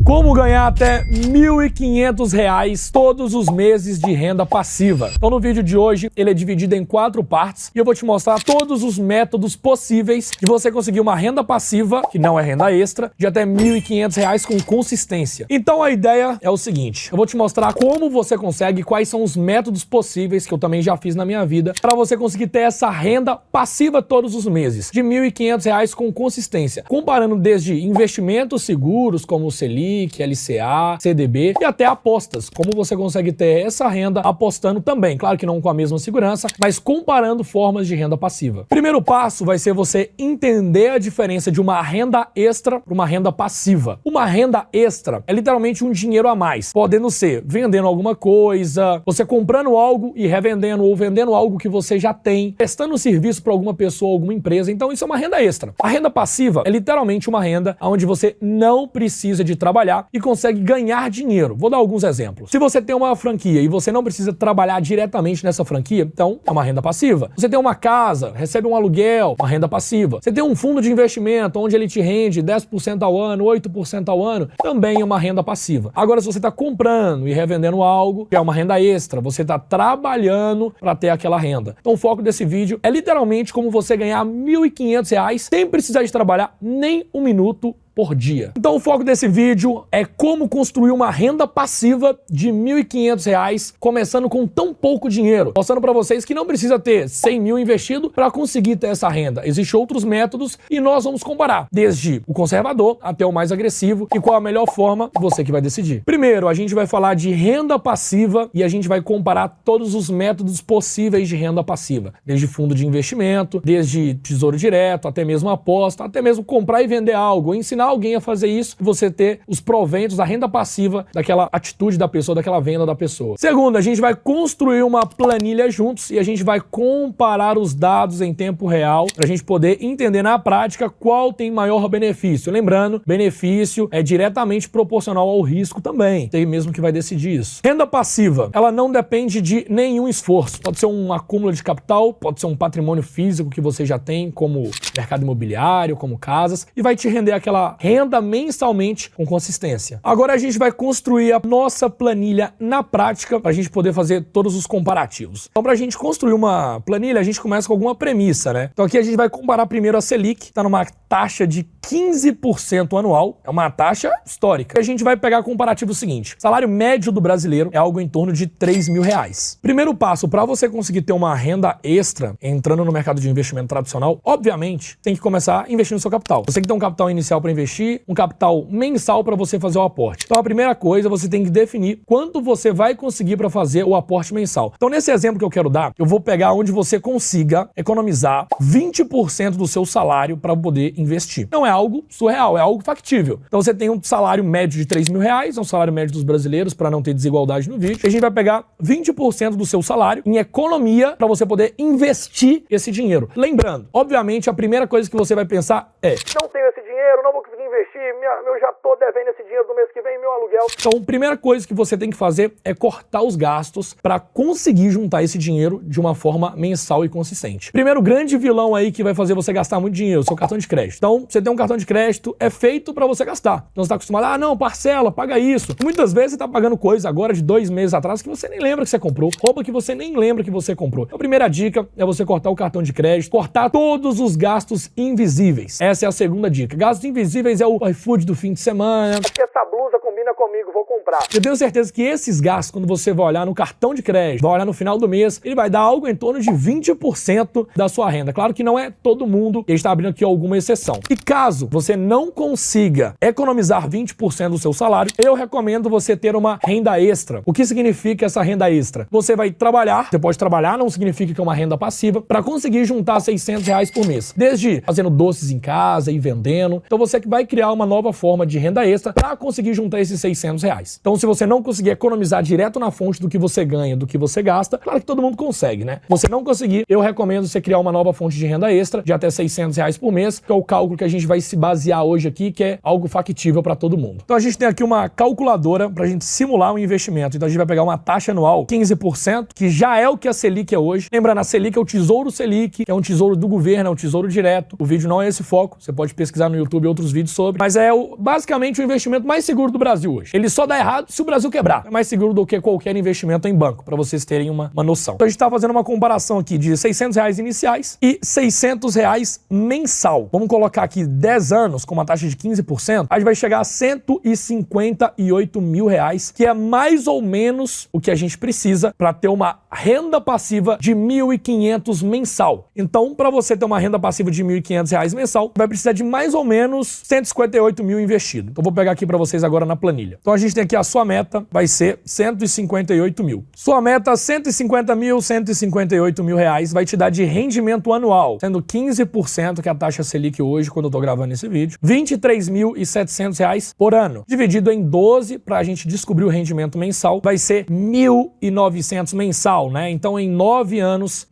Como ganhar até R$ 1.500 todos os meses de renda passiva. Então no vídeo de hoje ele é dividido em 4 partes e eu vou te mostrar todos os métodos possíveis de você conseguir uma renda passiva, que não é renda extra, de até R$ 1.500 com consistência. Então a ideia é o seguinte, eu vou te mostrar como você consegue, quais são os métodos possíveis, que eu também já fiz na minha vida, para você conseguir ter essa renda passiva todos os meses, de R$ 1.500 com consistência. Comparando desde investimentos seguros, como o Selic, LCA, CDB e até apostas, como você consegue ter essa renda apostando também, claro que não com a mesma segurança, mas comparando formas de renda passiva. Primeiro passo vai ser você entender a diferença de uma renda extra para uma renda passiva. Uma renda extra é literalmente um dinheiro a mais, podendo ser vendendo alguma coisa, você comprando algo e revendendo, ou vendendo algo que você já tem, prestando serviço para alguma pessoa, alguma empresa, então isso é uma renda extra. A renda passiva é literalmente uma renda onde você não precisa de trabalhar e consegue ganhar dinheiro. Vou dar alguns exemplos. Se você tem uma franquia e você não precisa trabalhar diretamente nessa franquia, então é uma renda passiva. Você tem uma casa, recebe um aluguel, uma renda passiva. Você tem um fundo de investimento onde ele te rende 10% ao ano, 8% ao ano, também é uma renda passiva. Agora, se você está comprando e revendendo algo, que é uma renda extra, você está trabalhando para ter aquela renda. Então o foco desse vídeo é literalmente como você ganhar R$ 1.500 sem precisar de trabalhar nem um minuto por dia. Então o foco desse vídeo é como construir uma renda passiva de R$ 1.500 começando com tão pouco dinheiro, mostrando para vocês que não precisa ter 100 mil investido para conseguir ter essa renda. Existem outros métodos e nós vamos comparar, desde o conservador até o mais agressivo e qual a melhor forma, você que vai decidir. Primeiro, a gente vai falar de renda passiva e a gente vai comparar todos os métodos possíveis de renda passiva, desde fundo de investimento, desde tesouro direto, até mesmo aposta, até mesmo comprar e vender algo, ensinar alguém a fazer isso e você ter os proventos da renda passiva daquela atitude da pessoa, daquela venda da pessoa. Segundo, a gente vai construir uma planilha juntos e a gente vai comparar os dados em tempo real para a gente poder entender na prática qual tem maior benefício. Lembrando, benefício é diretamente proporcional ao risco também. Tem mesmo que vai decidir isso. Renda passiva, ela não depende de nenhum esforço. Pode ser um acúmulo de capital, pode ser um patrimônio físico que você já tem, como mercado imobiliário, como casas, e vai te render aquela renda mensalmente com consistência. Agora a gente vai construir a nossa planilha na prática para a gente poder fazer todos os comparativos. Então, para a gente construir uma planilha, a gente começa com alguma premissa, né? Então aqui a gente vai comparar primeiro a Selic, que está numa taxa de 15% anual, é uma taxa histórica. A gente vai pegar o comparativo seguinte: salário médio do brasileiro é algo em torno de R$ 3.000. Primeiro passo para você conseguir ter uma renda extra entrando no mercado de investimento tradicional, obviamente, tem que começar a investir no seu capital. Você tem que ter um capital inicial para investir, um capital mensal para você fazer o aporte. Então a primeira coisa, você tem que definir quanto você vai conseguir para fazer o aporte mensal. Então nesse exemplo que eu quero dar, eu vou pegar onde você consiga economizar 20% do seu salário para poder investir. Não é algo surreal, é algo factível. Então você tem um salário médio de R$ 3.000, é um salário médio dos brasileiros, para não ter desigualdade no vídeo. E a gente vai pegar 20% do seu salário em economia para você poder investir esse dinheiro. Lembrando, obviamente, a primeira coisa que você vai pensar é: não tenho esse dinheiro, não vou conseguir investir, eu já tô devendo esse dinheiro do mês que vem, meu aluguel. Então, a primeira coisa que você tem que fazer é cortar os gastos para conseguir juntar esse dinheiro de uma forma mensal e consistente. Primeiro grande vilão aí que vai fazer você gastar muito dinheiro, seu cartão de crédito. Então, você tem um cartão de crédito, é feito para você gastar. Então, você tá acostumado, não, parcela, paga isso. Muitas vezes você tá pagando coisa agora de 2 meses atrás que você nem lembra que você comprou, roupa que você nem lembra que você comprou. Então, a primeira dica é você cortar o cartão de crédito, cortar todos os gastos invisíveis. Essa é a segunda dica. Gastos invisíveis é o iFood do fim de semana. Porque essa blusa combina comigo, vou comprar. Eu tenho certeza que esses gastos, quando você vai olhar no cartão de crédito, vai olhar no final do mês, ele vai dar algo em torno de 20% da sua renda. Claro que não é todo mundo, ele está abrindo aqui alguma exceção. E caso você não consiga economizar 20% do seu salário, eu recomendo você ter uma renda extra. O que significa essa renda extra? Você vai trabalhar, você pode trabalhar, não significa que é uma renda passiva, para conseguir juntar R$ 600 por mês. Desde fazendo doces em casa e vendendo. Então você que vai criar uma nova forma de renda extra para conseguir juntar esses esses R$600. Então, se você não conseguir economizar direto na fonte do que você ganha, do que você gasta, claro que todo mundo consegue, né? Se você não conseguir, eu recomendo você criar uma nova fonte de renda extra de até R$600 por mês, que é o cálculo que a gente vai se basear hoje aqui, que é algo factível para todo mundo. Então, a gente tem aqui uma calculadora para a gente simular um investimento. Então, a gente vai pegar uma taxa anual 15%, que já é o que a Selic é hoje. Lembrando, a Selic é o Tesouro Selic, que é um tesouro do governo, é um tesouro direto. O vídeo não é esse foco, você pode pesquisar no YouTube outros vídeos sobre, mas é basicamente o investimento mais seguro do Brasil hoje. Ele só dá errado se o Brasil quebrar. É mais seguro do que qualquer investimento em banco, para vocês terem uma noção. Então a gente está fazendo uma comparação aqui de R$600 iniciais e R$600 mensal. Vamos colocar aqui 10 anos com uma taxa de 15%, a gente vai chegar a R$158 mil, que é mais ou menos o que a gente precisa para ter uma renda passiva de R$1.500 mensal. Então, para você ter uma renda passiva de R$1.500 mensal, vai precisar de mais ou menos 158 mil investido. Então, vou pegar aqui para vocês agora na planilha. Então, a gente tem aqui a sua meta, vai ser 158 mil. Sua meta, 150 mil, 158 mil reais, vai te dar de rendimento anual, sendo 15%, que é a taxa Selic hoje, quando eu tô gravando esse vídeo, R$23.700 por ano. Dividido em 12, para a gente descobrir o rendimento mensal, vai ser 1.900 mensal, né? Então, em 9 anos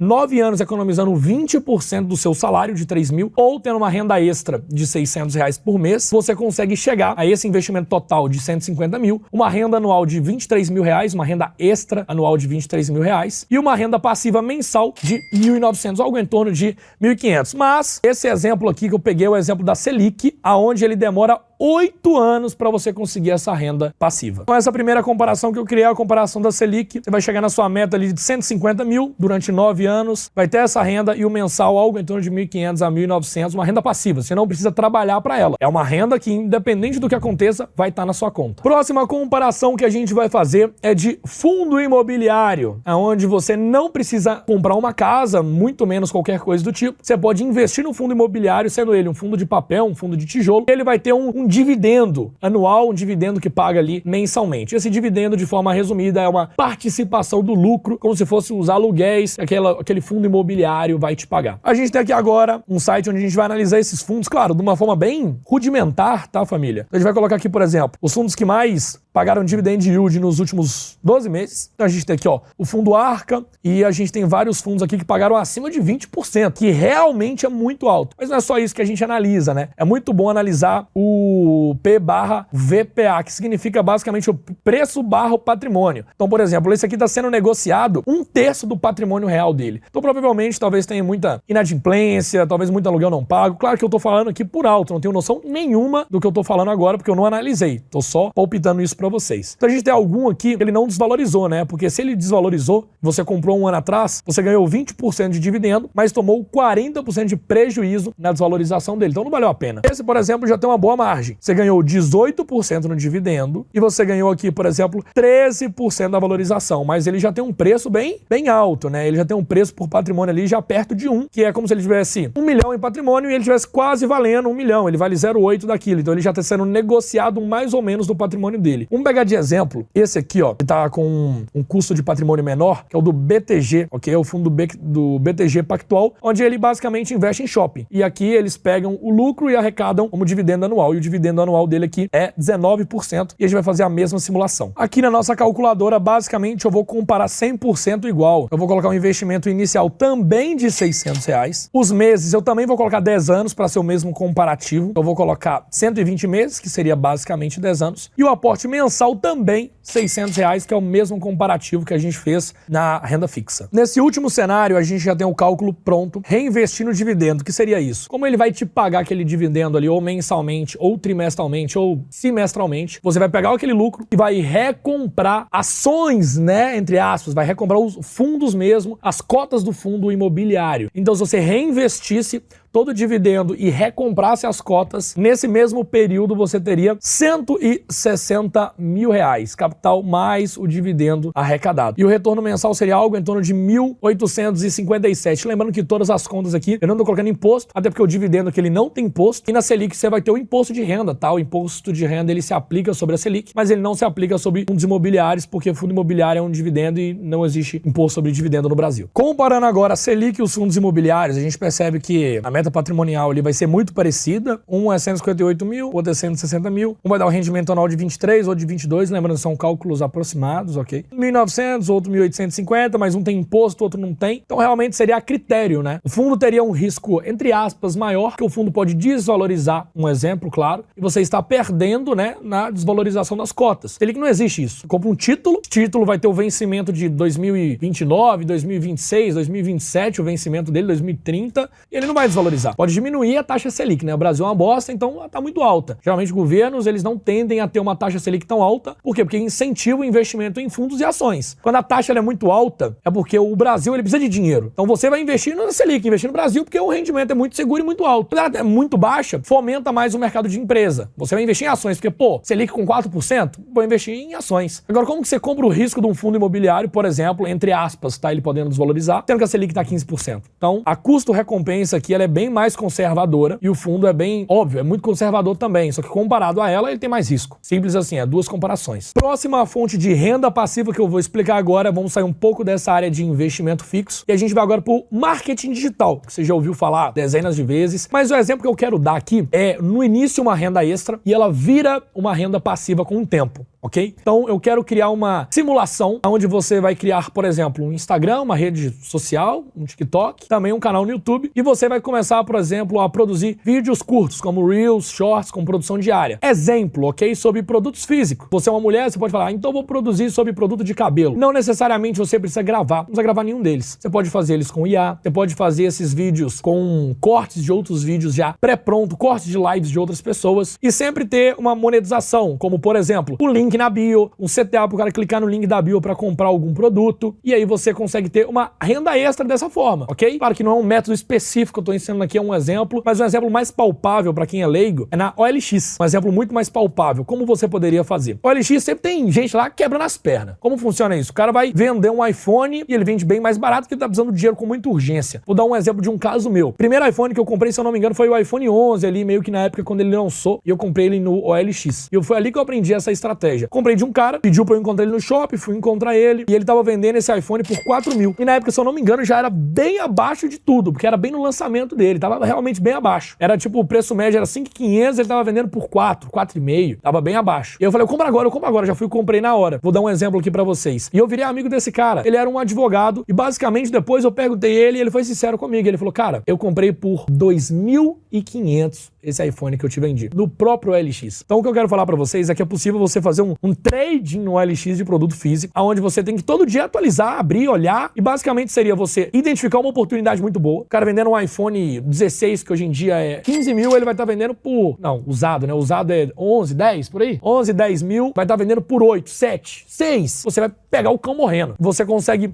economizando 20% do seu salário de 3 mil, ou tendo uma renda extra de R$600 por mês, você consegue chegar a esse investimento total de 150 mil, uma renda anual de 23 mil reais, uma renda extra anual de 23 mil reais e uma renda passiva mensal de 1.900, algo em torno de 1.500. Mas esse exemplo aqui que eu peguei é o exemplo da Selic, aonde ele demora 8 anos para você conseguir essa renda passiva. Com essa primeira comparação que eu criei, a comparação da Selic, você vai chegar na sua meta ali de 150 mil durante 9 anos, vai ter essa renda e o mensal algo em torno de 1.500 a 1.900, uma renda passiva. Você não precisa trabalhar para ela. É uma renda que, independente do que aconteça, vai estar na sua conta. Próxima comparação que a gente vai fazer é de fundo imobiliário, onde você não precisa comprar uma casa, muito menos qualquer coisa do tipo. Você pode investir no fundo imobiliário, sendo ele um fundo de papel, um fundo de tijolo, e ele vai ter um dividendo anual, um dividendo que paga ali mensalmente. Esse dividendo, de forma resumida, é uma participação do lucro, como se fosse os aluguéis que aquele fundo imobiliário vai te pagar. A gente tem aqui agora um site onde a gente vai analisar esses fundos, claro, de uma forma bem rudimentar, tá, família? A gente vai colocar aqui, por exemplo, os fundos que mais pagaram dividend yield nos últimos 12 meses. Então a gente tem aqui, ó, o fundo Arca, e a gente tem vários fundos aqui que pagaram acima de 20%, que realmente é muito alto. Mas não é só isso que a gente analisa, né? É muito bom analisar o P/VPA, que significa basicamente o preço barra o patrimônio. Então, por exemplo, esse aqui está sendo negociado 1/3 do patrimônio real dele. Então, provavelmente, talvez tenha muita inadimplência, talvez muito aluguel não pago. Claro que eu tô falando aqui por alto, não tenho noção nenhuma do que eu tô falando agora, porque eu não analisei. Tô só palpitando isso para vocês. Então a gente tem algum aqui que ele não desvalorizou, né? Porque se ele desvalorizou, você comprou um ano atrás, você ganhou 20% de dividendo, mas tomou 40% de prejuízo na desvalorização dele. Então não valeu a pena. Esse, por exemplo, já tem uma boa margem. Você ganhou 18% no dividendo e você ganhou aqui, por exemplo, 13% da valorização, mas ele já tem um preço bem alto, né? Ele já tem um preço por patrimônio ali já perto de 1, que é como se ele tivesse 1 milhão em patrimônio e ele tivesse quase valendo 1 milhão. Ele vale 0,8 daquilo. Então ele já está sendo negociado mais ou menos do patrimônio dele. Vamos pegar de exemplo esse aqui, ó, que tá com um custo de patrimônio menor, que é o do BTG, ok? É o fundo do BTG Pactual, onde ele basicamente investe em shopping. E aqui eles pegam o lucro e arrecadam como dividendo anual. E o dividendo anual dele aqui é 19%. E a gente vai fazer a mesma simulação. Aqui na nossa calculadora, basicamente, eu vou comparar 100% igual. Eu vou colocar um investimento inicial também de R$600. Os meses, eu também vou colocar 10 anos para ser o mesmo comparativo. Eu vou colocar 120 meses, que seria basicamente 10 anos. E o aporte mensal também R$600, que é o mesmo comparativo que a gente fez na renda fixa. Nesse último cenário, a gente já tem o cálculo pronto, reinvestir no dividendo. O que seria isso? Como ele vai te pagar aquele dividendo ali, ou mensalmente, ou trimestralmente, ou semestralmente, você vai pegar aquele lucro e vai recomprar ações, né, entre aspas, vai recomprar os fundos mesmo, as cotas do fundo imobiliário. Então, se você reinvestisse todo o dividendo e recomprasse as cotas, nesse mesmo período você teria R$160 mil, capital mais o dividendo arrecadado. E o retorno mensal seria algo em torno de 1.857. Lembrando que todas as contas aqui, eu não estou colocando imposto, até porque o dividendo aqui ele não tem imposto, e na Selic você vai ter o imposto de renda, tá? O imposto de renda ele se aplica sobre a Selic, mas ele não se aplica sobre fundos imobiliários, porque fundo imobiliário é um dividendo e não existe imposto sobre dividendo no Brasil. Comparando agora a Selic e os fundos imobiliários, a gente percebe que a meta patrimonial ali vai ser muito parecida. Um é 158 mil, outro é 160 mil. Um vai dar um rendimento anual de 23, outro de 22, lembrando, são cálculos aproximados, ok? 1.900, outro 1.850, mas um tem imposto, outro não tem. Então, realmente, seria a critério, né? O fundo teria um risco, entre aspas, maior, que o fundo pode desvalorizar, um exemplo, claro, e você está perdendo, né, na desvalorização das cotas. Ele que não existe isso. Compra um título, o título vai ter o vencimento de 2029, 2026, 2027, o vencimento dele, 2030, e ele não vai desvalorizar. Pode diminuir a taxa Selic, né? O Brasil é uma bosta, então tá muito alta. Geralmente, governos, eles não tendem a ter uma taxa Selic tão alta. Por quê? Porque incentiva o investimento em fundos e ações. Quando a taxa é muito alta, é porque o Brasil ele precisa de dinheiro. Então você vai investir na Selic, investir no Brasil, porque o rendimento é muito seguro e muito alto. Quando ela é muito baixa, fomenta mais o mercado de empresa. Você vai investir em ações, porque, pô, Selic com 4%, vou investir em ações. Agora, como que você compra o risco de um fundo imobiliário, por exemplo, entre aspas, tá? Ele podendo desvalorizar, tendo que a Selic tá 15%. Então, a custo-recompensa aqui, ela é bem mais conservadora e o fundo é bem, óbvio, é muito conservador também, só que comparado a ela, ele tem mais risco. Simples assim, é duas comparações. Próxima fonte de renda passiva que eu vou explicar agora, vamos sair um pouco dessa área de investimento fixo e a gente vai agora pro marketing digital, que você já ouviu falar dezenas de vezes, mas o exemplo que eu quero dar aqui é, no início, uma renda extra e ela vira uma renda passiva com o tempo. Ok? Então eu quero criar uma simulação onde você vai criar, por exemplo, um Instagram, uma rede social, um TikTok, também um canal no YouTube e você vai começar, por exemplo, a produzir vídeos curtos, como Reels, Shorts, com produção diária. Exemplo, ok? Sobre produtos físicos. Você é uma mulher, você pode falar, então eu vou produzir sobre produto de cabelo. Não necessariamente você precisa gravar, não precisa gravar nenhum deles. Você pode fazer eles com IA, você pode fazer esses vídeos com cortes de outros vídeos já pré-pronto, cortes de lives de outras pessoas e sempre ter uma monetização, como por exemplo, o link na bio, um CTA pro cara clicar no link da bio para comprar algum produto, e aí você consegue ter uma renda extra dessa forma, ok? Claro que não é um método específico que eu tô ensinando aqui, é um exemplo, mas um exemplo mais palpável para quem é leigo é na OLX. Um exemplo muito mais palpável, como você poderia fazer. OLX sempre tem gente lá quebrando as pernas. Como funciona isso? O cara vai vender um iPhone e ele vende bem mais barato porque ele tá precisando de dinheiro com muita urgência. Vou dar um exemplo de um caso meu. O primeiro iPhone que eu comprei, se eu não me engano, foi o iPhone 11 ali, meio que na época quando ele lançou, e eu comprei ele no OLX. E foi ali que eu aprendi essa estratégia. Comprei de um cara, pediu pra eu encontrar ele no shopping, fui encontrar ele, e ele tava vendendo esse iPhone por 4 mil. E na época, se eu não me engano, já era bem abaixo de tudo, porque era bem no lançamento dele, tava realmente bem abaixo. Era tipo, o preço médio era 5.500, ele tava vendendo por 4,5, tava bem abaixo. E eu falei, eu compro agora, já fui e comprei na hora. Vou dar um exemplo aqui pra vocês. E eu virei amigo desse cara, ele era um advogado, e basicamente depois eu perguntei ele, e ele foi sincero comigo, ele falou, cara, eu comprei por 2.500 esse iPhone que eu te vendi, no próprio OLX. Então o que eu quero falar pra vocês é que é possível você fazer um trading no OLX de produto físico, onde você tem que todo dia atualizar, abrir, olhar, e basicamente seria você identificar uma oportunidade muito boa. O cara vendendo um iPhone 16, que hoje em dia é 15 mil, ele vai estar vendendo por... Não, usado, né? Usado é 11, 10, por aí? 11, 10 mil, vai estar vendendo por 8, 7, 6. Você vai pegar o cão morrendo. Você consegue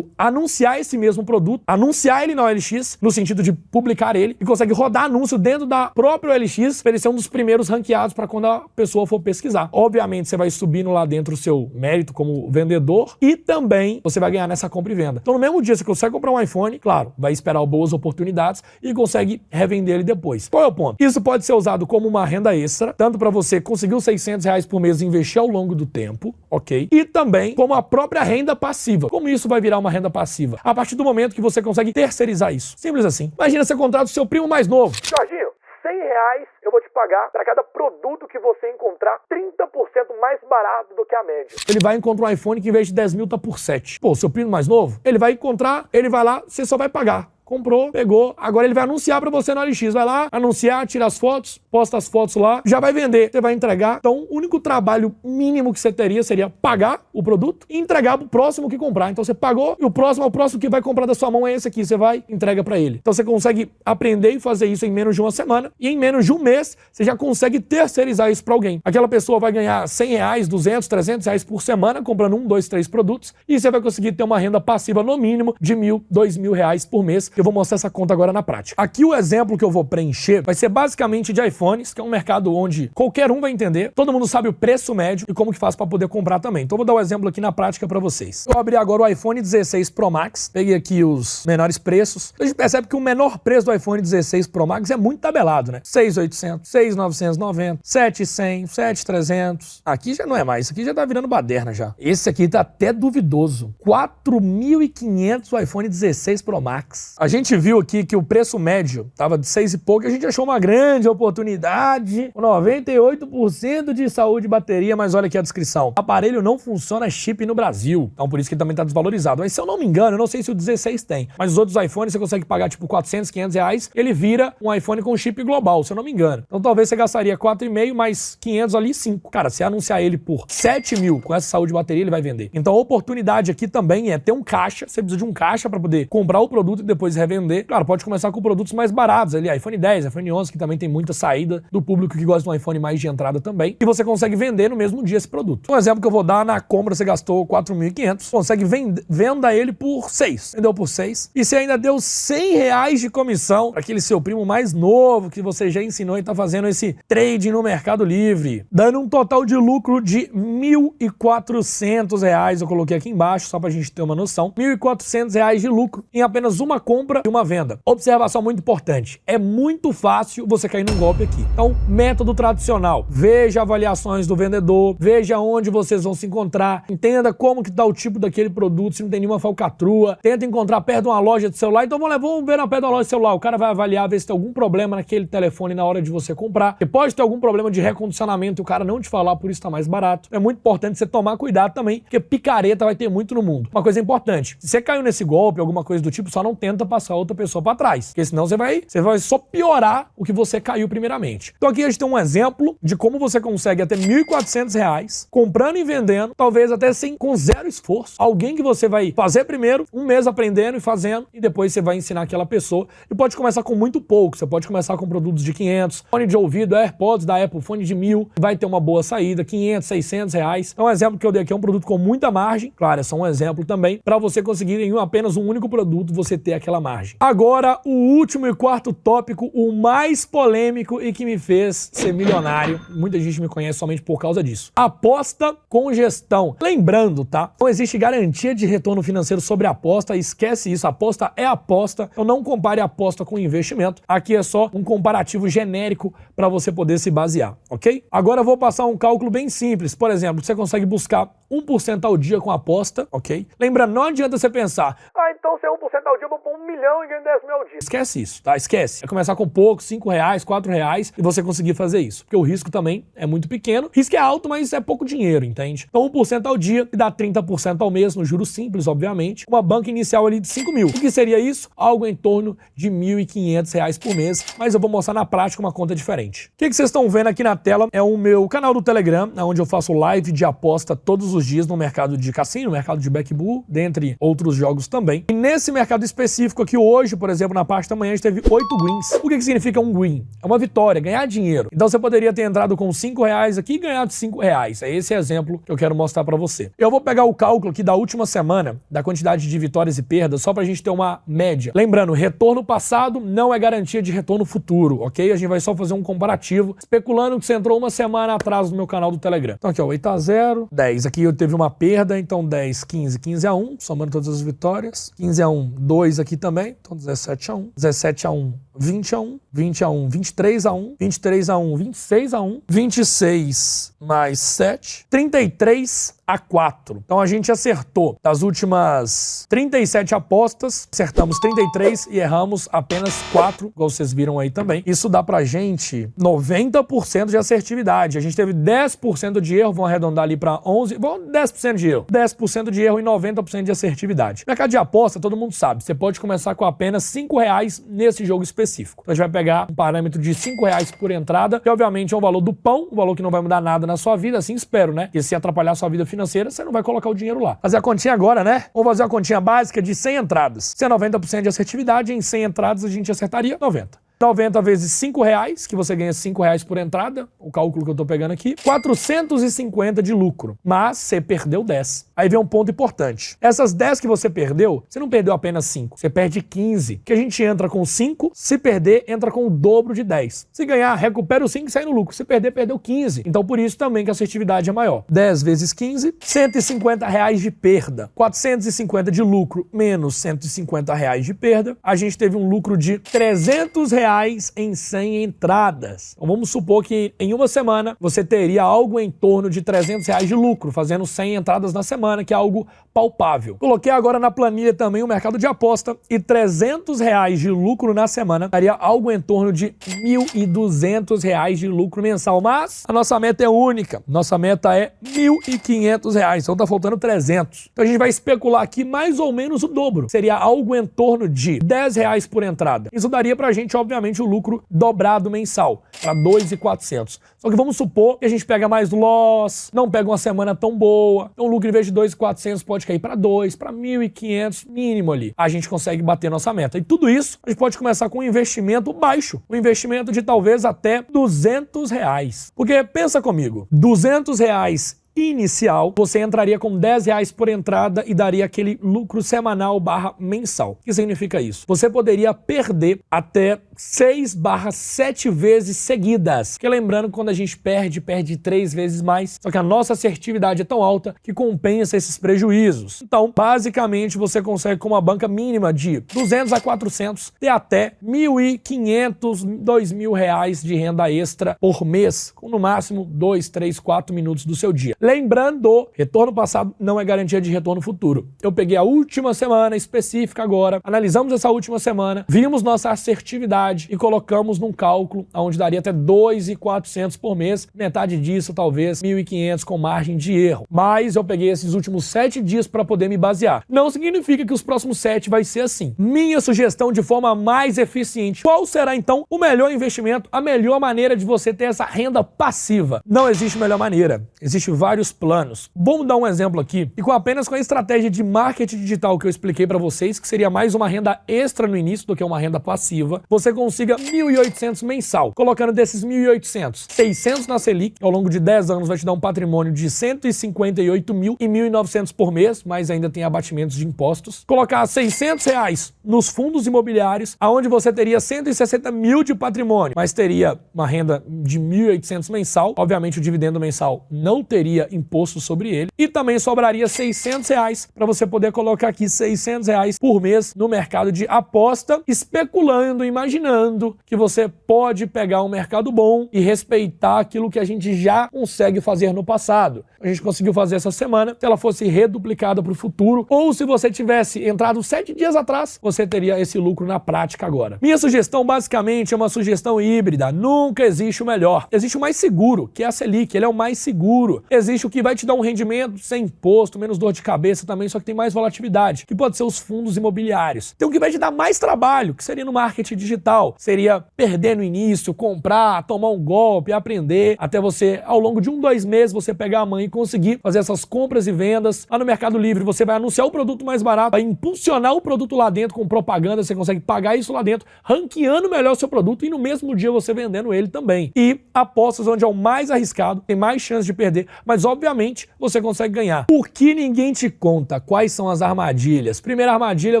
anunciar esse mesmo produto, anunciar ele na OLX, no sentido de publicar ele, e consegue rodar anúncio dentro da própria OLX, para ele ser um dos primeiros ranqueados para quando a pessoa for pesquisar. Obviamente, você vai subindo lá dentro o seu mérito como vendedor e também você vai ganhar nessa compra e venda. Então, no mesmo dia, você consegue comprar um iPhone, claro, vai esperar boas oportunidades e consegue revender ele depois. Qual é o ponto? Isso pode ser usado como uma renda extra, tanto para você conseguir os R$600 por mês e investir ao longo do tempo, ok? E também como a própria renda passiva. Como isso vai virar uma renda passiva? A partir do momento que você consegue terceirizar isso. Simples assim. Imagina você contrata o seu primo mais novo. Jorginho, R$100 eu vou te pagar para cada produto que você encontrar 30% mais barato do que a média. Ele vai encontrar um iPhone que em vez de 10 mil tá por 7. Pô, seu primo mais novo, ele vai encontrar, ele vai lá, você só vai pagar. Comprou, pegou, agora ele vai anunciar pra você no OLX, vai lá, anunciar, tira as fotos, posta as fotos lá, já vai vender, você vai entregar. Então, o único trabalho mínimo que você teria seria pagar o produto e entregar pro próximo que comprar. Então, você pagou e o próximo que vai comprar da sua mão é esse aqui, você vai, entrega pra ele. Então, você consegue aprender e fazer isso em menos de uma semana e em menos de um mês, você já consegue terceirizar isso pra alguém. Aquela pessoa vai ganhar R$100, 200, 300 reais por semana comprando 1, 2, 3 produtos e você vai conseguir ter uma renda passiva no mínimo de R$1.000, R$2.000 por mês. Eu vou mostrar essa conta agora na prática. Aqui o exemplo que eu vou preencher vai ser basicamente de iPhones, que é um mercado onde qualquer um vai entender, todo mundo sabe o preço médio e como que faz para poder comprar também. Então eu vou dar um exemplo aqui na prática para vocês. Eu vou abrir agora o iPhone 16 Pro Max, peguei aqui os menores preços. A gente percebe que o menor preço do iPhone 16 Pro Max é muito tabelado, né? 6.800, 6.990, 7.100, 7.300. Aqui já não é mais, isso aqui já tá virando baderna já. Esse aqui tá até duvidoso. 4.500 o iPhone 16 Pro Max. A gente viu aqui que o preço médio tava de 6 e pouco, e a gente achou uma grande oportunidade, 98% de saúde e bateria, mas olha aqui a descrição. O aparelho não funciona chip no Brasil, então por isso que também tá desvalorizado. Mas se eu não me engano, eu não sei se o 16 tem, mas os outros iPhones você consegue pagar tipo 400, 500 reais, ele vira um iPhone com chip global, se eu não me engano. Então talvez você gastaria 4,5 mais 500 ali, 5. Cara, se anunciar ele por 7 mil com essa saúde e bateria, ele vai vender. Então a oportunidade aqui também é ter um caixa, você precisa de um caixa para poder comprar o produto e depois revender. Claro, pode começar com produtos mais baratos ali, iPhone 10, iPhone 11, que também tem muita saída do público que gosta de um iPhone mais de entrada também, e você consegue vender no mesmo dia esse produto. Um exemplo que eu vou dar, na compra você gastou 4.500, consegue venda ele por 6, vendeu por 6, e você ainda deu 100 reais de comissão para aquele seu primo mais novo que você já ensinou e tá fazendo esse trading no Mercado Livre, dando um total de lucro de R$1.400, eu coloquei aqui embaixo só pra gente ter uma noção, R$1.400 de lucro em apenas uma compra e uma venda. Observação muito importante, é muito fácil você cair num golpe aqui. Então, método tradicional, veja avaliações do vendedor, veja onde vocês vão se encontrar, entenda como que tá o tipo daquele produto, se não tem nenhuma falcatrua, tenta encontrar perto de uma loja de celular, então vamos ver na perto de uma loja de celular, o cara vai avaliar, ver se tem algum problema naquele telefone na hora de você comprar, e pode ter algum problema de recondicionamento e o cara não te falar, por isso tá mais barato. É muito importante você tomar cuidado também, porque picareta vai ter muito no mundo. Uma coisa importante, se você caiu nesse golpe, alguma coisa do tipo, só não tenta passar outra pessoa pra trás, porque senão você vai só piorar o que você caiu primeiramente. Então aqui a gente tem um exemplo de como você consegue até R$1.400 comprando e vendendo, talvez até com zero esforço. Alguém que você vai fazer primeiro, um mês aprendendo e fazendo, e depois você vai ensinar aquela pessoa. E pode começar com muito pouco, você pode começar com produtos de 500, fone de ouvido, AirPods da Apple, fone de 1.000, vai ter uma boa saída, 500, 600 reais. Então um exemplo que eu dei aqui é um produto com muita margem, claro, é só um exemplo também, para você conseguir em apenas um único produto você ter aquela margem. Agora, o último e quarto tópico, o mais polêmico e que me fez ser milionário. Muita gente me conhece somente por causa disso. Aposta com gestão. Lembrando, tá? Não existe garantia de retorno financeiro sobre a aposta, esquece isso, aposta é aposta, então não compare aposta com investimento. Aqui é só um comparativo genérico para você poder se basear, ok? Agora eu vou passar um cálculo bem simples. Por exemplo, você consegue buscar 1% ao dia com aposta, ok? Lembra, não adianta você pensar, então se é 1% ao dia, eu vou pôr 1 milhão e ganho 10 mil ao dia. Esquece isso, tá? Esquece. É começar com pouco, 5 reais, 4 reais, e você conseguir fazer isso. Porque o risco também é muito pequeno. Risco é alto, mas é pouco dinheiro, entende? Então 1% ao dia e dá 30% ao mês, no juros simples, obviamente. Uma banca inicial ali de 5 mil. O que seria isso? Algo em torno de R$1.500 por mês, mas eu vou mostrar na prática uma conta diferente. O que vocês estão vendo aqui na tela é o meu canal do Telegram, onde eu faço live de aposta todos os dias no mercado de cassino, no mercado de backbull, dentre outros jogos também. E nesse mercado específico aqui hoje, por exemplo, na parte da manhã, a gente teve 8 wins. O que significa um win? É uma vitória, ganhar dinheiro. Então você poderia ter entrado com 5 reais aqui e ganhado 5 reais. É esse exemplo que eu quero mostrar pra você. Eu vou pegar o cálculo aqui da última semana, da quantidade de vitórias e perdas, só pra gente ter uma média. Lembrando, retorno passado não é garantia de retorno futuro, ok? A gente vai só fazer um comparativo, especulando que você entrou uma semana atrás no meu canal do Telegram. Então aqui, ó, 8-0, 10. Aqui eu teve uma perda, então 10, 15, 15-1, somando todas as vitórias. 15-1, 2 aqui também, então 17-1. 17-1, 20-1. 20-1, 23-1. 23-1, 26-1. 26 mais 7. 33-4. Então a gente acertou das últimas 37 apostas, acertamos 33 e erramos apenas 4, igual vocês viram aí também. Isso dá pra gente 90% de assertividade. A gente teve 10% de erro, vamos arredondar ali pra 11, vamos 10% de erro. 10% de erro e 90% de assertividade. Mercado de aposta, todo mundo sabe, você pode começar com apenas 5 reais nesse jogo específico. Então a gente vai pegar um parâmetro de 5 reais por entrada, que obviamente é o valor do pão, um valor que não vai mudar nada na sua vida, assim espero, né? Porque se atrapalhar a sua vida financeira, você não vai colocar o dinheiro lá. Fazer a continha agora, né? Vamos fazer uma continha básica de 100 entradas. Se é 90% de assertividade, em 100 entradas a gente acertaria 90. 90 vezes 5 reais, que você ganha 5 reais por entrada, o cálculo que eu tô pegando aqui, 450 de lucro, mas você perdeu 10. Aí vem um ponto importante. Essas 10 que você perdeu, você não perdeu apenas 5, você perde 15, que a gente entra com 5, se perder, entra com o dobro de 10. Se ganhar, recupera o 5 e sai no lucro. Se perder, perdeu 15. Então por isso também que a assertividade é maior. 10 vezes 15, 150 reais de perda. 450 de lucro menos 150 reais de perda. A gente teve um lucro de 300 reais reais em 100 entradas. Então vamos supor que em uma semana você teria algo em torno de 300 reais de lucro, fazendo 100 entradas na semana, que é algo palpável. Coloquei agora na planilha também o mercado de aposta e 300 reais de lucro na semana daria algo em torno de 1.200 reais de lucro mensal. Mas a nossa meta é única. Nossa meta é 1.500 reais. Então tá faltando 300. Então a gente vai especular aqui mais ou menos o dobro. Seria algo em torno de 10 reais por entrada. Isso daria pra gente, obviamente, o lucro dobrado mensal, para 2.400. Só que vamos supor que a gente pega mais loss, não pega uma semana tão boa. Então o lucro, em vez de 2.400, pode cair para 2, para 1.500 mínimo ali. A gente consegue bater nossa meta. E tudo isso, a gente pode começar com um investimento baixo. Um investimento de talvez até 200 reais. Porque pensa comigo, 200 reais inicial, você entraria com 10 reais por entrada e daria aquele lucro semanal / mensal. O que significa isso? Você poderia perder até 6/7 vezes seguidas. Porque lembrando que quando a gente perde 3 vezes mais. Só que a nossa assertividade é tão alta que compensa esses prejuízos. Então, basicamente, você consegue com uma banca mínima de 200 a 400 ter até 1.500, 2.000 reais de renda extra por mês, com no máximo 2, 3, 4 minutos do seu dia. Lembrando, retorno passado não é garantia de retorno futuro. Eu peguei a última semana específica agora, analisamos essa última semana, vimos nossa assertividade e colocamos num cálculo onde daria até 2.400 por mês, metade disso talvez 1.500 com margem de erro. Mas eu peguei esses últimos 7 dias para poder me basear. Não significa que os próximos 7 vai ser assim. Minha sugestão de forma mais eficiente. Qual será então o melhor investimento, a melhor maneira de você ter essa renda passiva? Não existe melhor maneira. Existe vários planos. Vamos dar um exemplo aqui. E apenas com a estratégia de marketing digital que eu expliquei para vocês, que seria mais uma renda extra no início do que uma renda passiva, você consiga 1.800 mensal. Colocando desses 1.800, 600 na Selic, ao longo de 10 anos vai te dar um patrimônio de 158 mil e 1.900 por mês, mas ainda tem abatimentos de impostos. Colocar 600 reais nos fundos imobiliários, aonde você teria 160 mil de patrimônio, mas teria uma renda de 1.800 mensal. Obviamente o dividendo mensal não teria imposto sobre ele. E também sobraria 600 reais para você poder colocar aqui 600 reais por mês no mercado de aposta, especulando, imaginando que você pode pegar um mercado bom e respeitar aquilo que a gente já consegue fazer no passado. A gente conseguiu fazer essa semana, se ela fosse reduplicada para o futuro, ou se você tivesse entrado 7 dias atrás, você teria esse lucro na prática agora. Minha sugestão basicamente é uma sugestão híbrida. Nunca existe o melhor. Existe o mais seguro, que é a Selic. Ele é o mais seguro. Existe o que vai te dar um rendimento sem imposto, menos dor de cabeça também, só que tem mais volatilidade, que pode ser os fundos imobiliários. Tem o que vai te dar mais trabalho, que seria no marketing digital. Seria perder no início, comprar, tomar um golpe, aprender, até você, ao longo de 1, 2 meses, você pegar a mãe e conseguir fazer essas compras e vendas. Lá no Mercado Livre, você vai anunciar o produto mais barato, vai impulsionar o produto lá dentro com propaganda, você consegue pagar isso lá dentro, ranqueando melhor o seu produto e no mesmo dia você vendendo ele também. E apostas onde é o mais arriscado, tem mais chance de perder, mas obviamente você consegue ganhar. O que ninguém te conta? Quais são as armadilhas? Primeira armadilha é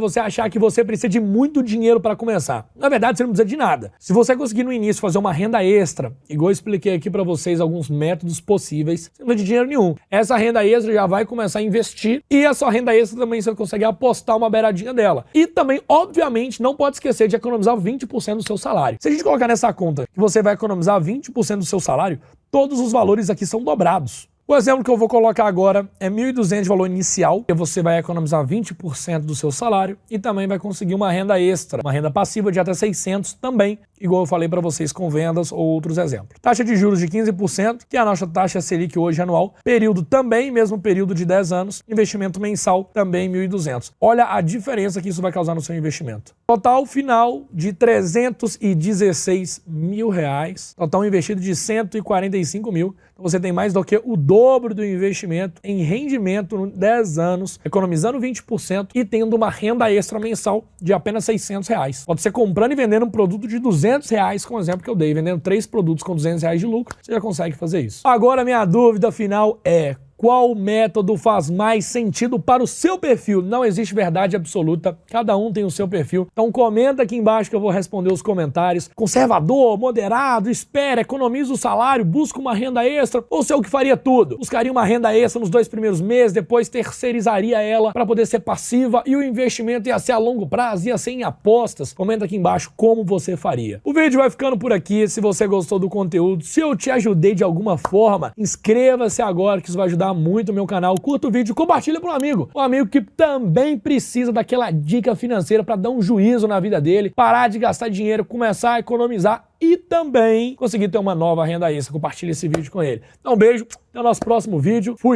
você achar que você precisa de muito dinheiro para começar. Na verdade, você não precisa de nada. Se você conseguir no início fazer uma renda extra, igual eu expliquei aqui para vocês alguns métodos possíveis, você não precisa de dinheiro nenhum. Essa renda extra já vai começar a investir e a sua renda extra também você consegue apostar uma beiradinha dela. E também, obviamente, não pode esquecer de economizar 20% do seu salário. Se a gente colocar nessa conta que você vai economizar 20% do seu salário, todos os valores aqui são dobrados. O exemplo que eu vou colocar agora é 1.200 de valor inicial, que você vai economizar 20% do seu salário e também vai conseguir uma renda extra, uma renda passiva de até 600 também, igual eu falei para vocês com vendas ou outros exemplos. Taxa de juros de 15%, que é a nossa taxa Selic hoje anual. Período também, mesmo período de 10 anos. Investimento mensal também 1.200. Olha a diferença que isso vai causar no seu investimento. Total final de 316 mil reais. Total investido de 145 mil. Então você tem mais do que o dobro do investimento em rendimento em 10 anos, economizando 20% e tendo uma renda extra mensal de apenas 600 reais. Pode ser comprando e vendendo um produto de 200 reais, com o exemplo que eu dei, vendendo 3 produtos com 200 reais de lucro, você já consegue fazer isso. Agora, minha dúvida final é: qual método faz mais sentido para o seu perfil. Não existe verdade absoluta, cada um tem o seu perfil. Então comenta aqui embaixo que eu vou responder os comentários. Conservador, moderado, espera, economiza o salário, busca uma renda extra, ou sei o que faria tudo. Buscaria uma renda extra nos 2 primeiros meses, depois terceirizaria ela para poder ser passiva e o investimento ia ser a longo prazo, ia ser em apostas. Comenta aqui embaixo como você faria. O vídeo vai ficando por aqui. Se você gostou do conteúdo, se eu te ajudei de alguma forma, inscreva-se agora que isso vai ajudar muito o meu canal. Curta o vídeo, compartilha para um amigo que também precisa daquela dica financeira para dar um juízo na vida dele, parar de gastar dinheiro, começar a economizar e também conseguir ter uma nova renda extra. Compartilha esse vídeo com ele. Então um beijo, até o nosso próximo vídeo. Fui!